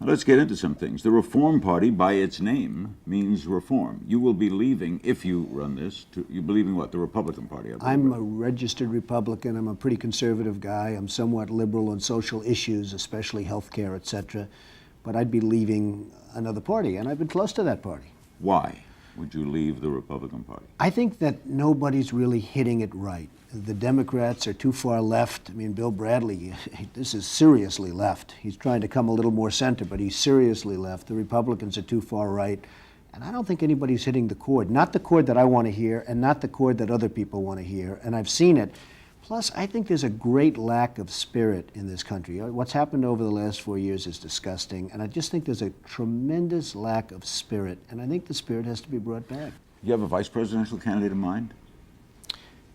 Let's get into some things. The Reform Party, by its name, means reform. You will be leaving, if you run this, you'll be leaving what? The Republican Party, I believe. I'm a registered Republican. I'm a pretty conservative guy. I'm somewhat liberal on social issues, especially health care, etc. But I'd be leaving another party, and I've been close to that party. Why would you leave the Republican Party? I think that nobody's really hitting it right. The Democrats are too far left. I mean, Bill Bradley, this is seriously left. He's trying to come a little more center, but he's seriously left. The Republicans are too far right. And I don't think anybody's hitting the chord. Not the chord that I want to hear, and not the chord that other people want to hear. And I've seen it. Plus, I think there's a great lack of spirit in this country. What's happened over the last 4 years is disgusting. And I just think there's a tremendous lack of spirit. And I think the spirit has to be brought back. You have a vice presidential candidate in mind?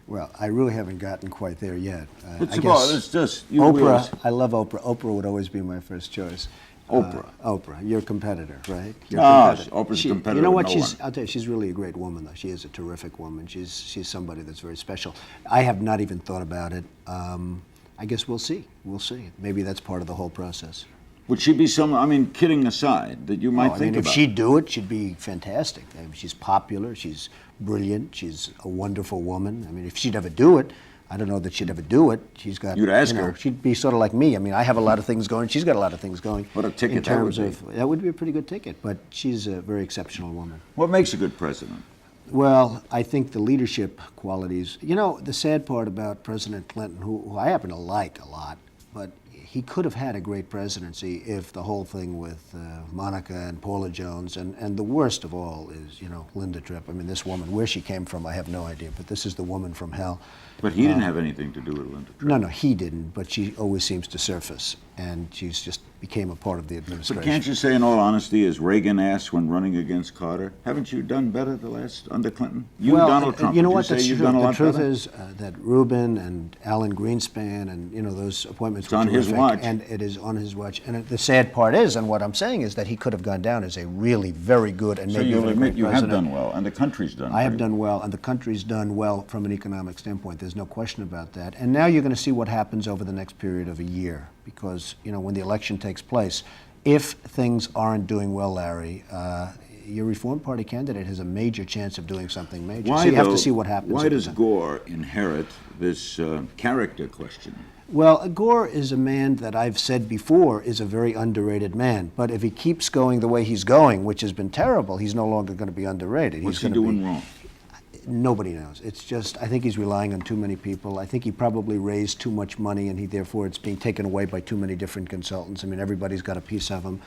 Well, I really haven't gotten quite there yet. But I suppose guess it's just Oprah. I love Oprah. Oprah would always be my first choice. Oprah. Oprah, your competitor, right? Your competitor. Oprah's a competitor. You know what? No I'll tell you, she's really a great woman, though. She is a terrific woman. She's somebody that's very special. I have not even thought about it. I guess we'll see. We'll see. Maybe that's part of the whole process. Would she be someone, I mean, kidding aside, that you might think if about? she'd do it, she'd be fantastic. I mean, she's popular, she's brilliant, she's a wonderful woman. I mean, if she'd ever do it, I don't know that she'd ever do it. She's got. You'd ask her. She'd be sort of like me. I mean, I have a lot of things going. She's got a lot of things going. What a ticket in terms that would of that would be a pretty good ticket. But she's a very exceptional woman. What makes a good president? Well, I think the leadership qualities. You know, the sad part about President Clinton, who I happen to like a lot, but he could have had a great presidency if the whole thing with Monica and Paula Jones, and the worst of all is, you know, Linda Tripp. I mean, this woman, where she came from, I have no idea, but this is the woman from hell. But he didn't have anything to do with Linda Tripp. No, he didn't, but she always seems to surface, and she's just became a part of the administration. But can't you say, in all honesty, as Reagan asked when running against Carter, haven't you done better under Clinton? Donald Trump. You know what? That's true. The truth is that Rubin and Alan Greenspan and, you know, those appointments it's on his watch. And it is on his watch. And the sad part is, and what I'm saying is that he could have gone down as a really very good and maybe you'll admit you president. have done well, and the country's done well. I have done well, and the country's done well from an economic standpoint. There's no question about that. And now you're going to see what happens over the next period of a year, because, you know, when the election takes place, if things aren't doing well, Larry, your Reform Party candidate has a major chance of doing something major. Why, so you have to see what happens. Why does Gore inherit this character question? Well, Gore is a man that I've said before is a very underrated man. But if he keeps going the way he's going, which has been terrible, he's no longer going to be underrated. What's he doing wrong? Nobody knows. It's just, I think he's relying on too many people. I think he probably raised too much money, and therefore it's being taken away by too many different consultants. I mean, everybody's got a piece of him.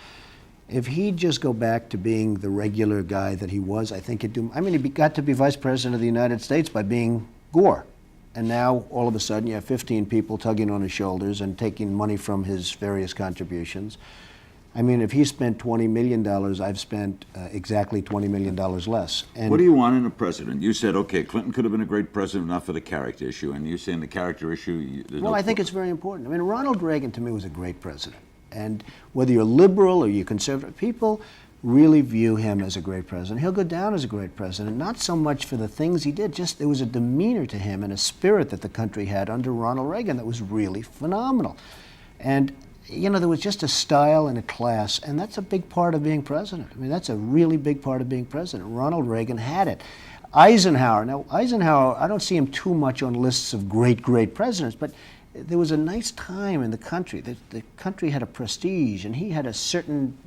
If he'd just go back to being the regular guy that he was, I think he'd do. I mean, he got to be vice president of the United States by being Gore. And now, all of a sudden, you have 15 people tugging on his shoulders and taking money from his various contributions. I mean, if he spent $20 million, I've spent exactly $20 million less. And what do you want in a president? You said, okay, Clinton could have been a great president, not for the character issue. And you're saying the character issue... Well, I think it's very important. I mean, Ronald Reagan, to me, was a great president. And whether you're liberal or you're conservative, people really view him as a great president. He'll go down as a great president, not so much for the things he did, just there was a demeanor to him and a spirit that the country had under Ronald Reagan that was really phenomenal. And you know, there was just a style and a class, and that's a big part of being president. I mean, that's a really big part of being president. Ronald Reagan had it. Eisenhower, I don't see him too much on lists of great presidents, but there was a nice time in the country. The country had a prestige, and he had a certain,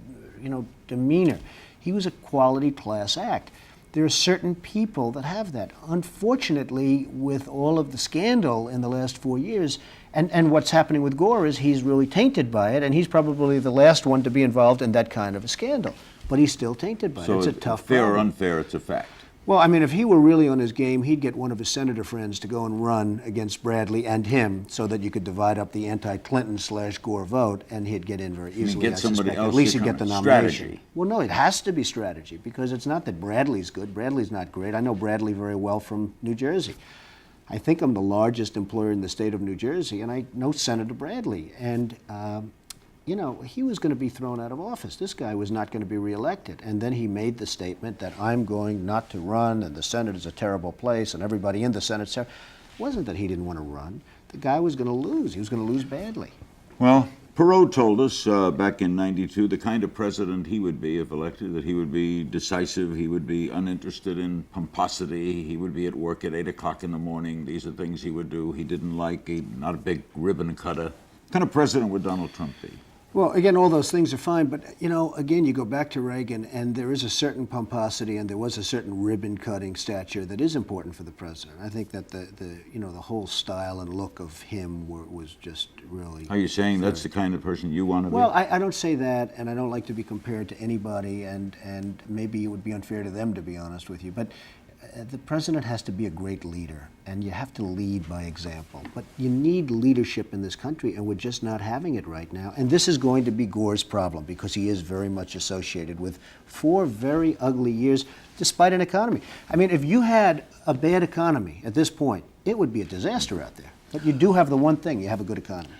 you know, demeanor. He was a quality class act. There are certain people that have that. Unfortunately, with all of the scandal in the last 4 years, and what's happening with Gore is he's really tainted by it, and he's probably the last one to be involved in that kind of a scandal. But he's still tainted by it. It's a tough fair problem. or unfair, it's a fact. Well, I mean, if he were really on his game, he'd get one of his senator friends to go and run against Bradley and him so that you could divide up the anti-Clinton/Gore vote, and he'd get in very easily. Get somebody else. At least he'd get the nomination. Strategy. Well, no, it has to be strategy, because it's not that Bradley's good. Bradley's not great. I know Bradley very well from New Jersey. I think I'm the largest employer in the state of New Jersey, and I know Senator Bradley. And you know, he was going to be thrown out of office. This guy was not going to be reelected. And then he made the statement that I'm going not to run, and the Senate is a terrible place, and everybody in the Senate said, it wasn't that he didn't want to run. The guy was going to lose. He was going to lose badly. Well, Perot told us back in '92 the kind of president he would be if elected, that he would be decisive, he would be uninterested in pomposity, he would be at work at 8 o'clock in the morning. These are things he would do. He didn't like, not a big ribbon cutter. What kind of president would Donald Trump be? Well, again, all those things are fine, but again, you go back to Reagan, and there is a certain pomposity, and there was a certain ribbon-cutting stature that is important for the president. I think that the whole style and look of him was just really. Are you saying that's the kind of person you want to be? Well, I don't say that, and I don't like to be compared to anybody, and maybe it would be unfair to them, to be honest with you, but the president has to be a great leader, and you have to lead by example. But you need leadership in this country, and we're just not having it right now. And this is going to be Gore's problem, because he is very much associated with 4 very ugly years, despite an economy. I mean, if you had a bad economy at this point, it would be a disaster out there. But you do have the one thing, you have a good economy.